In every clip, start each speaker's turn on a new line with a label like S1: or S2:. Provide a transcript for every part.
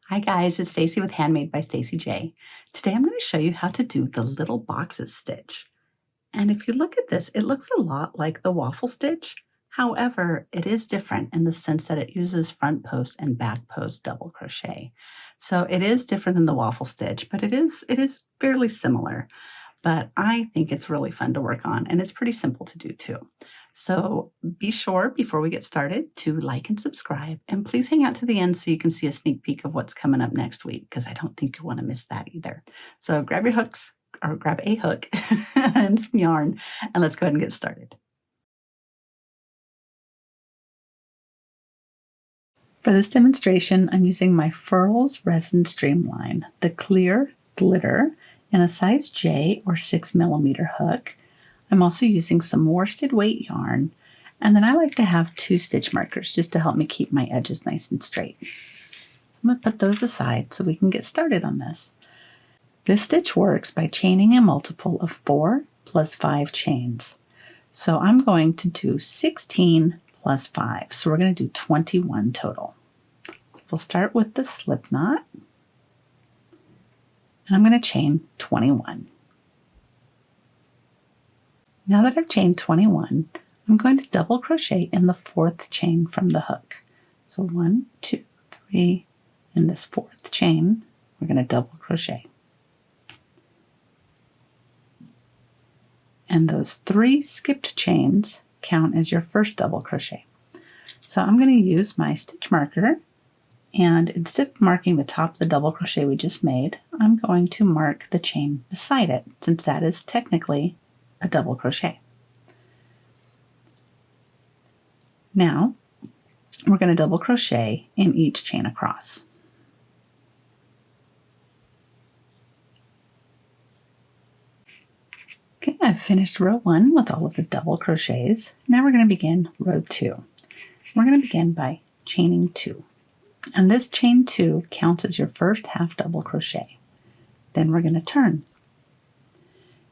S1: Hi guys, it's Stacy with Handmade by Stacy J. Today I'm going to show you how to do the little boxes stitch. And if you look at this, it looks a lot like the waffle stitch. However, it is different in the sense that it uses front post and back post double crochet. So it is different than the waffle stitch, but it is fairly similar. But I think it's really fun to work on, and it's pretty simple to do too. So be sure before we get started to like and subscribe, and please hang out to the end so you can see a sneak peek of what's coming up next week, because I don't think you want to miss that either. So grab your hooks, or grab a hook and some yarn, and let's go ahead and get started. For this demonstration, I'm using my Furls Resin Streamline, the clear glitter, in a size J or 6mm hook. I'm also using some worsted weight yarn, and then I like to have 2 stitch markers just to help me keep my edges nice and straight. I'm going to put those aside so we can get started on this. This stitch works by chaining a multiple of 4 plus 5 chains. So I'm going to do 16 plus 5, so we're going to do 21 total. We'll start with the slip knot, and I'm going to chain 21. Now that I've chained 21, I'm going to double crochet in the 4th chain from the hook. So 1, 2, 3, in this 4th chain, we're going to double crochet. And those 3 skipped chains count as your first double crochet. So I'm going to use my stitch marker, and instead of marking the top of the double crochet we just made, I'm going to mark the chain beside it, since that is technically a double crochet. Now we're going to double crochet in each chain across. Okay, I've finished row 1 with all of the double crochets. Now we're going to begin row 2. We're going to begin by chaining 2. And this chain 2 counts as your first half double crochet. Then we're going to turn.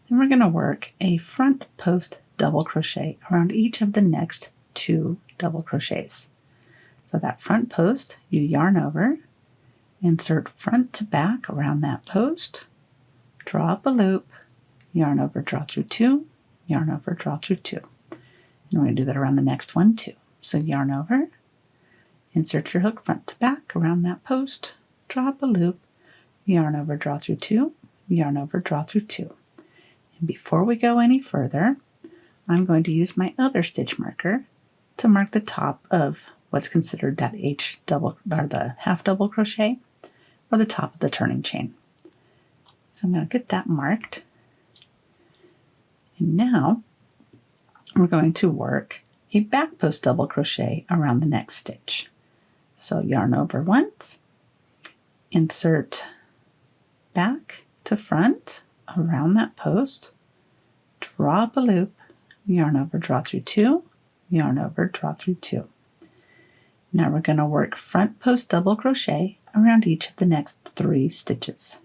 S1: Then we're going to work a front post double crochet around each of the next 2 double crochets. So that front post, you yarn over, insert front to back around that post, draw up a loop, yarn over, draw through 2, yarn over, draw through 2. And we're going to do that around the next one too. So yarn over, insert your hook front to back around that post, draw up a loop, yarn over, draw through 2, yarn over, draw through 2. And before we go any further, I'm going to use my other stitch marker to mark the top of what's considered that H double, or the half double crochet, or the top of the turning chain. So I'm going to get that marked. And now we're going to work a back post double crochet around the next stitch. So yarn over once, insert back to front around that post, draw up a loop, yarn over, draw through 2, yarn over, draw through 2. Now we're going to work front post double crochet around each of the next 3 stitches.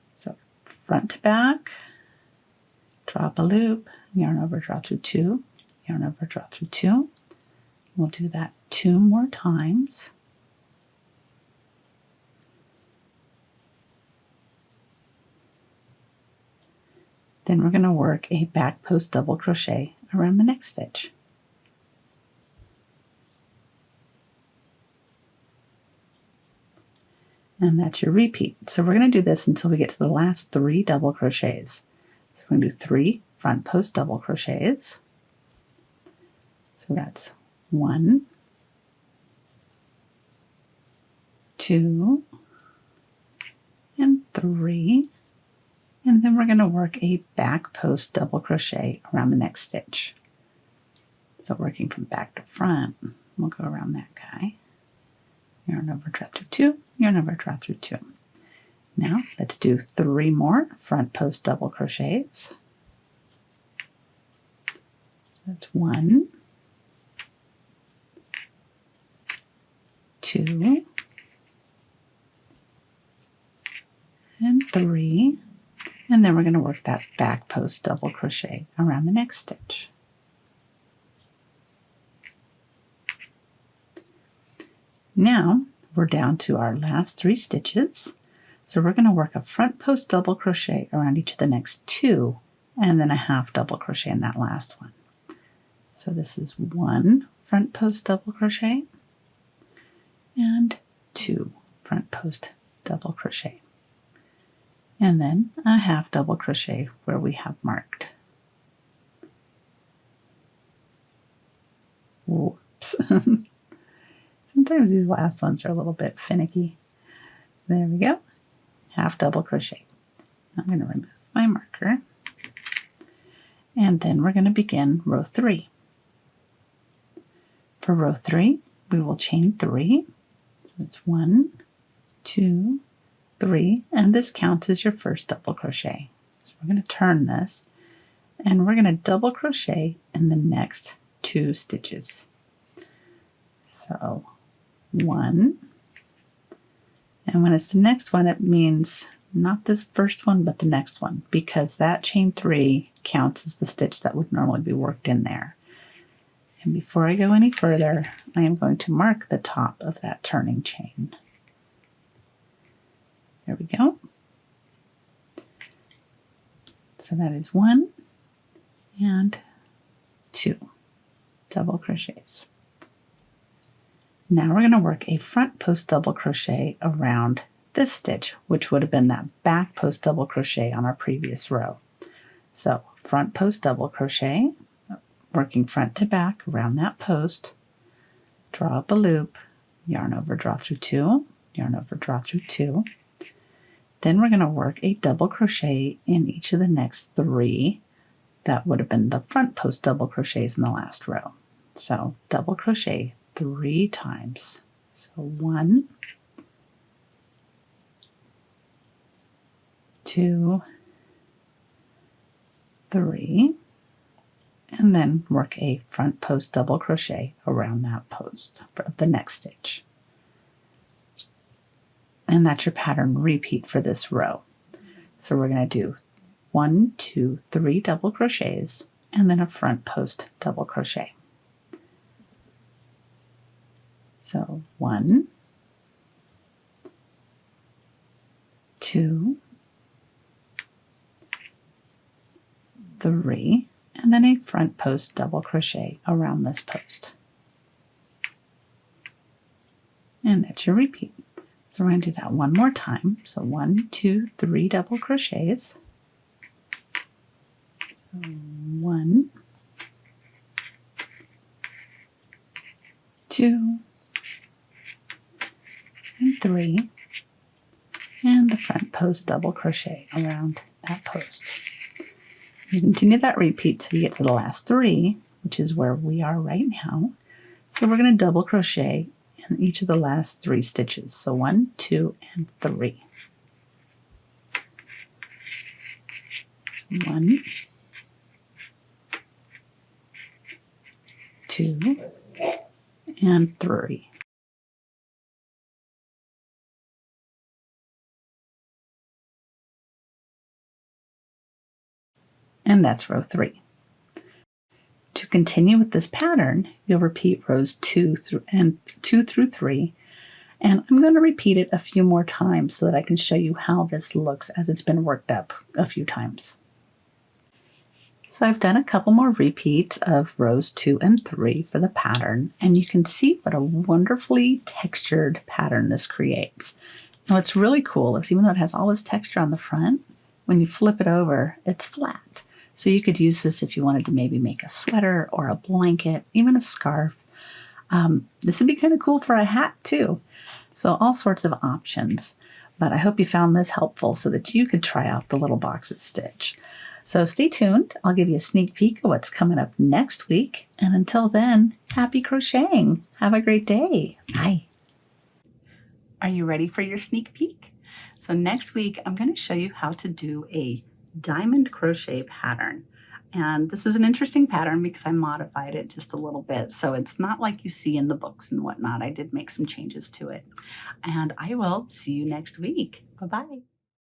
S1: So front to back, draw up a loop, yarn over, draw through 2, yarn over, draw through 2. We'll do that 2 more times. Then we're going to work a back post double crochet around the next stitch. And that's your repeat. So we're going to do this until we get to the last 3 double crochets. So we're going to do 3 front post double crochets. So that's 1, 2, and 3. And then we're going to work a back post double crochet around the next stitch. So working from back to front, we'll go around that guy. Yarn over, draw through 2, yarn over, draw through 2. Now let's do 3 more front post double crochets. So that's 1, 2, and 3. And then we're going to work that back post double crochet around the next stitch. Now we're down to our last 3 stitches. So we're going to work a front post double crochet around each of the next 2 and then a half double crochet in that last one. So this is 1 front post double crochet and 2 front post double crochet, and then a half double crochet where we have marked. Whoops. Sometimes these last ones are a little bit finicky. There we go. Half double crochet. I'm going to remove my marker, and then we're going to begin row 3. For row 3, we will chain 3. So it's 1, 2, 3, and this counts as your first double crochet. So we're going to turn this, and we're going to double crochet in the next 2 stitches. So 1, and when it's the next one, it means not this first one, but the next one, because that chain 3 counts as the stitch that would normally be worked in there. And before I go any further, I am going to mark the top of that turning chain. There we go. So that is 1 and 2 double crochets. Now we're going to work a front post double crochet around this stitch, which would have been that back post double crochet on our previous row. So front post double crochet, working front to back around that post, draw up a loop, yarn over, draw through 2, yarn over, draw through 2. Then we're going to work a double crochet in each of the next 3. That would have been the front post double crochets in the last row. So double crochet 3 times. So 1, 2, 3, and then work a front post double crochet around that post of the next stitch. And that's your pattern repeat for this row. So we're going to do 1, 2, 3 double crochets and then a front post double crochet. So 1, 2, 3, and then a front post double crochet around this post. And that's your repeat. So we're going to do that one more time. So 1, 2, 3 double crochets. 1, 2, and 3, and the front post double crochet around that post. You continue that repeat till you get to the last 3, which is where we are right now. So we're going to double crochet in each of the last 3 stitches. So 1, 2, and 3. 1, 2, and 3. And that's row 3. To continue with this pattern, you'll repeat rows 2 through 3, and I'm going to repeat it a few more times so that I can show you how this looks as it's been worked up a few times. So I've done a couple more repeats of rows 2 and 3 for the pattern, and you can see what a wonderfully textured pattern this creates. And what's really cool is even though it has all this texture on the front, when you flip it over, it's flat. So you could use this if you wanted to maybe make a sweater or a blanket, even a scarf. This would be kind of cool for a hat too. So all sorts of options. But I hope you found this helpful so that you could try out the little boxes stitch. So stay tuned. I'll give you a sneak peek of what's coming up next week. And until then, happy crocheting. Have a great day. Bye. Are you ready for your sneak peek? So next week, I'm going to show you how to do a diamond crochet pattern. And this is an interesting pattern because I modified it just a little bit. So it's not like you see in the books and whatnot. I did make some changes to it. And I will see you next week. Bye-bye.